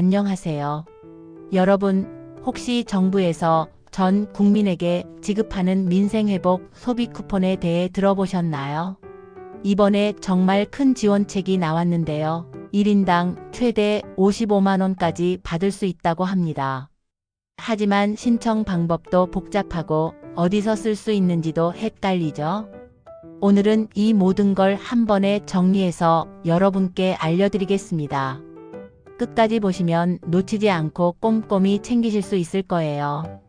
안녕하세요. 여러분, 혹시 정부에서 전 국민에게 지급하는 민생회복 소비 쿠폰에 대해 들어보셨나요? 이번에 정말 큰 지원책이 나왔는데요. 1인당 최대 55만원까지 받을 수 있다고 합니다. 하지만 신청 방법도 복잡하고 어디서 쓸 수 있는지도 헷갈리죠? 오늘은 이 모든 걸 한 번에 정리해서 여러분께 알려드리겠습니다. 끝까지 보시면 놓치지 않고 꼼꼼히 챙기실 수 있을 거예요.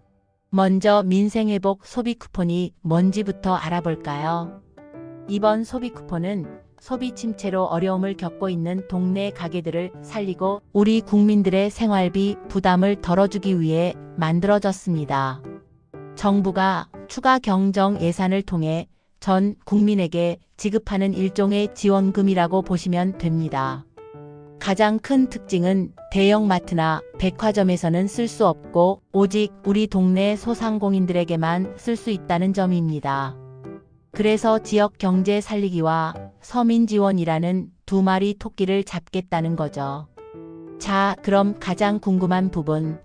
먼저 민생회복 소비 쿠폰이 뭔지부터 알아볼까요? 이번 소비 쿠폰은 소비 침체로 어려움을 겪고 있는 동네 가게들을 살리고 우리 국민들의 생활비 부담을 덜어주기 위해 만들어졌습니다. 정부가 추가 경정 예산을 통해 전 국민에게 지급하는 일종의 지원금이라고 보시면 됩니다. 가장 큰 특징은 대형마트나 백화점에서는 쓸 수 없고 오직 우리 동네 소상공인들에게만 쓸 수 있다는 점입니다. 그래서 지역 경제 살리기와 서민 지원이라는 두 마리 토끼를 잡겠다는 거죠. 자, 그럼 가장 궁금한 부분,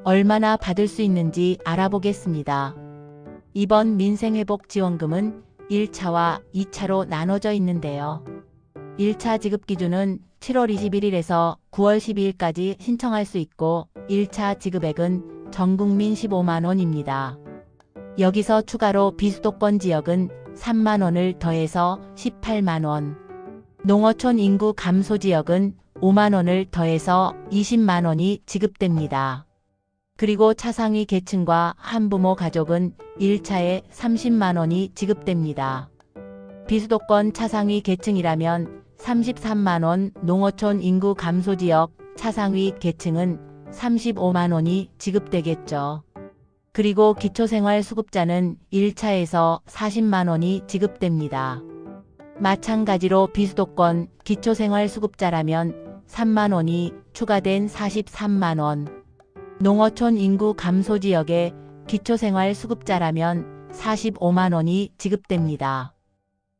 얼마나 받을 수 있는지 알아보겠습니다. 이번 민생회복 지원금은 1차와 2차로 나눠져 있는데요. 1차 지급 기준은 7월 21일에서 9월 12일까지 신청할 수 있고 1차 지급액은 전국민 15만원입니다. 여기서 추가로 비수도권 지역은 3만원을 더해서 18만원, 농어촌 인구 감소 지역은 5만원을 더해서 20만원이 지급됩니다. 그리고 차상위 계층과 한부모 가족은 1차에 30만원이 지급됩니다. 비수도권 차상위 계층이라면 33만원, 농어촌 인구 감소 지역 차상위 계층은 35만원이 지급되겠죠. 그리고 기초생활수급자는 1차에서 40만원이 지급됩니다. 마찬가지로 비수도권 기초생활수급자라면 3만원이 추가된 43만원, 농어촌 인구 감소 지역의 기초생활수급자라면 45만원이 지급됩니다.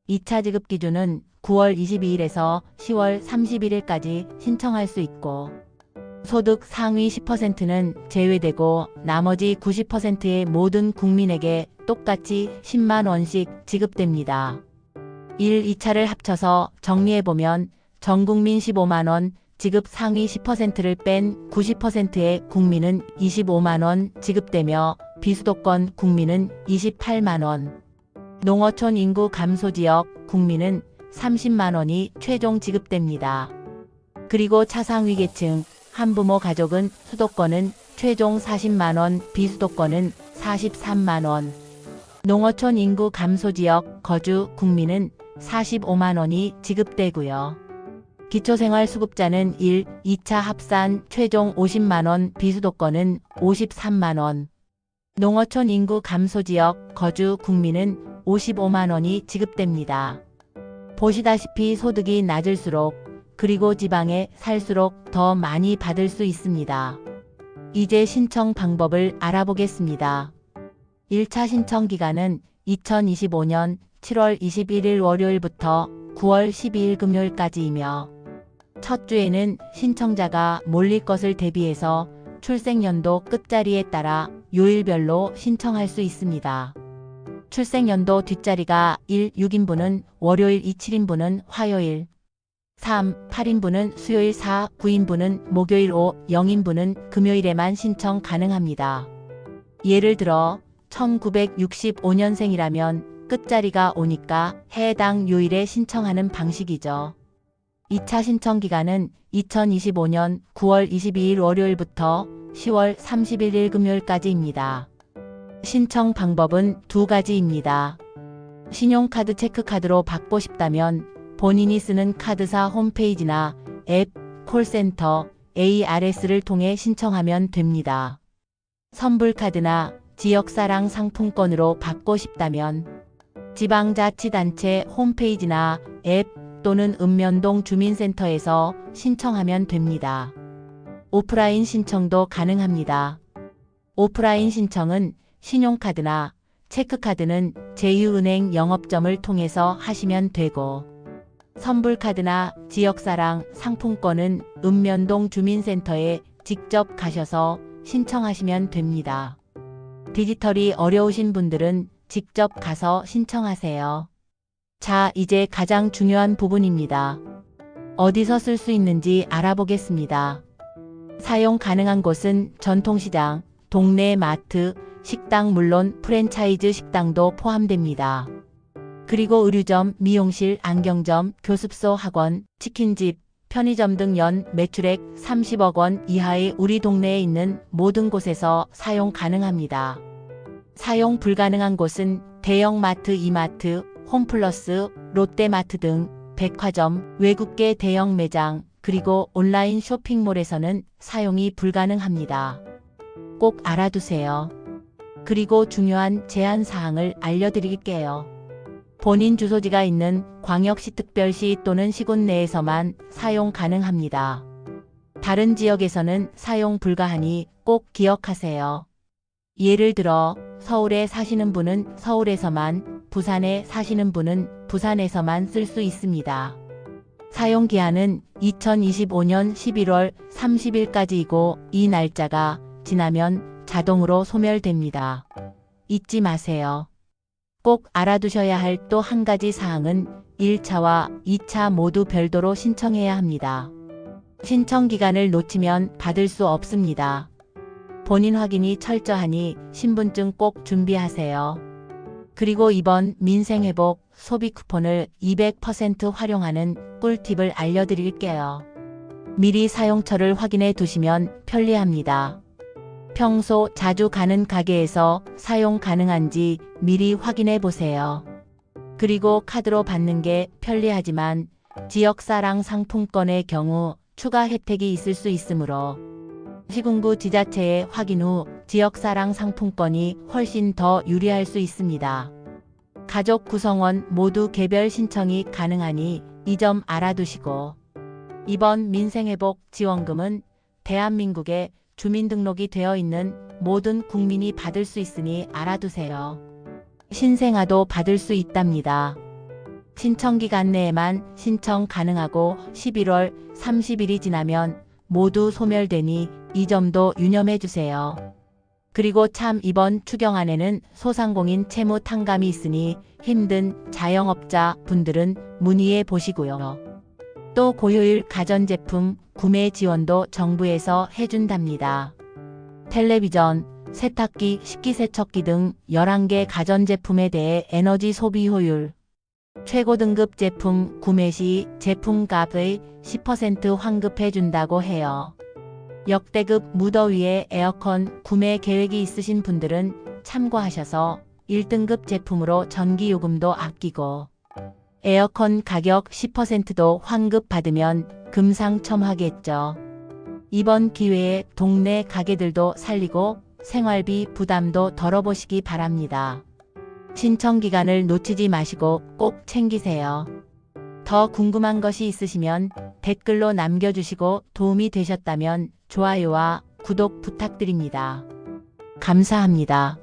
2차 지급 기준은 9월 22일에서 10월 31일까지 신청할 수 있고 소득 상위 10%는 제외되고 나머지 90%의 모든 국민에게 똑같이 10만원씩 지급됩니다. 1, 2차를 합쳐서 정리해보면 전국민 15만원, 지급 상위 10%를 뺀 90%의 국민은 25만원 지급되며 비수도권 국민은 28만원, 농어촌 인구 감소 지역 국민은 30만원이 최종 지급됩니다. 그리고 차상위 계층, 한부모 가족은 수도권은 최종 40만원, 비수도권은 43만원, 농어촌 인구 감소 지역 거주 국민은 45만원이 지급되고요. 기초생활수급자는 1, 2차 합산 최종 50만원, 비수도권은 53만원, 농어촌 인구 감소 지역 거주 국민은 55만원이 지급됩니다. 보시다시피 소득이 낮을수록 그리고 지방에 살수록 더 많이 받을 수 있습니다. 이제 신청 방법을 알아보겠습니다. 1차 신청 기간은 2025년 7월 21일 월요일부터 9월 12일 금요일까지이며 첫 주에는 신청자가 몰릴 것을 대비해서 출생연도 끝자리에 따라 요일별로 신청할 수 있습니다. 출생연도 뒷자리가 1, 6인분은 월요일, 2, 7인분은 화요일, 3, 8인분은 수요일, 4, 9인분은 목요일, 5, 0인분은 금요일에만 신청 가능합니다. 예를 들어 1965년생이라면 끝자리가 5니까 해당 요일에 신청하는 방식이죠. 2차 신청 기간은 2025년 9월 22일 월요일부터 10월 31일 금요일까지입니다. 신청 방법은 두 가지입니다. 신용카드 체크카드로 받고 싶다면 본인이 쓰는 카드사 홈페이지나 앱, 콜센터, ARS를 통해 신청하면 됩니다. 선불카드나 지역사랑 상품권으로 받고 싶다면 지방자치단체 홈페이지나 앱 또는 읍면동 주민센터에서 신청하면 됩니다. 오프라인 신청도 가능합니다. 오프라인 신청은 신용카드나 체크카드는 제휴은행 영업점을 통해서 하시면 되고 선불카드나 지역사랑 상품권은 읍면동 주민센터에 직접 가셔서 신청하시면 됩니다. 디지털이 어려우신 분들은 직접 가서 신청하세요. 자, 이제 가장 중요한 부분입니다. 어디서 쓸 수 있는지 알아보겠습니다. 사용 가능한 곳은 전통시장, 동네 마트, 식당 물론 프랜차이즈 식당도 포함됩니다. 그리고 의류점, 미용실, 안경점, 교습소, 학원, 치킨집, 편의점 등 연 매출액 30억 원 이하의 우리 동네에 있는 모든 곳에서 사용 가능합니다. 사용 불가능한 곳은 대형마트, 이마트, 홈플러스, 롯데마트 등 백화점, 외국계 대형 매장, 그리고 온라인 쇼핑몰에서는 사용이 불가능합니다. 꼭 알아두세요. 그리고 중요한 제한 사항을 알려드릴게요. 본인 주소지가 있는 광역시, 특별시 또는 시군 내에서만 사용 가능합니다. 다른 지역에서는 사용 불가하니 꼭 기억하세요. 예를 들어 서울에 사시는 분은 서울에서만, 부산에 사시는 분은 부산에서만 쓸 수 있습니다. 사용 기한은 2025년 11월 30일까지이고 이 날짜가 지나면 자동으로 소멸됩니다. 잊지 마세요. 꼭 알아두셔야 할 또 한 가지 사항은 1차와 2차 모두 별도로 신청해야 합니다. 신청 기간을 놓치면 받을 수 없습니다. 본인 확인이 철저하니 신분증 꼭 준비하세요. 그리고 이번 민생회복 소비 쿠폰을 200% 활용하는 꿀팁을 알려드릴게요. 미리 사용처를 확인해 두시면 편리합니다. 평소 자주 가는 가게에서 사용 가능한지 미리 확인해 보세요. 그리고 카드로 받는 게 편리하지만 지역사랑 상품권의 경우 추가 혜택이 있을 수 있으므로 시군구 지자체에 확인 후 지역사랑 상품권이 훨씬 더 유리할 수 있습니다. 가족 구성원 모두 개별 신청이 가능하니 이 점 알아두시고, 이번 민생회복 지원금은 대한민국에 주민등록이 되어 있는 모든 국민이 받을 수 있으니 알아두세요. 신생아도 받을 수 있답니다. 신청기간 내에만 신청 가능하고 11월 30일이 지나면 모두 소멸되니 이 점도 유념해 주세요. 그리고 참 이번 추경안에는 소상공인 채무 탕감이 있으니 힘든 자영업자 분들은 문의해 보시고요. 또 고효율 가전제품 구매 지원도 정부에서 해준답니다. 텔레비전, 세탁기, 식기세척기 등 11개 가전제품에 대해 에너지 소비 효율, 최고 등급 제품 구매 시 제품값의 10% 환급해 준다고 해요. 역대급 무더위에 에어컨 구매 계획이 있으신 분들은 참고하셔서 1등급 제품으로 전기요금도 아끼고 에어컨 가격 10%도 환급 받으면 금상첨화겠죠. 이번 기회에 동네 가게들도 살리고 생활비 부담도 덜어보시기 바랍니다. 신청 기간을 놓치지 마시고 꼭 챙기세요. 더 궁금한 것이 있으시면 댓글로 남겨주시고 도움이 되셨다면 좋아요와 구독 부탁드립니다. 감사합니다.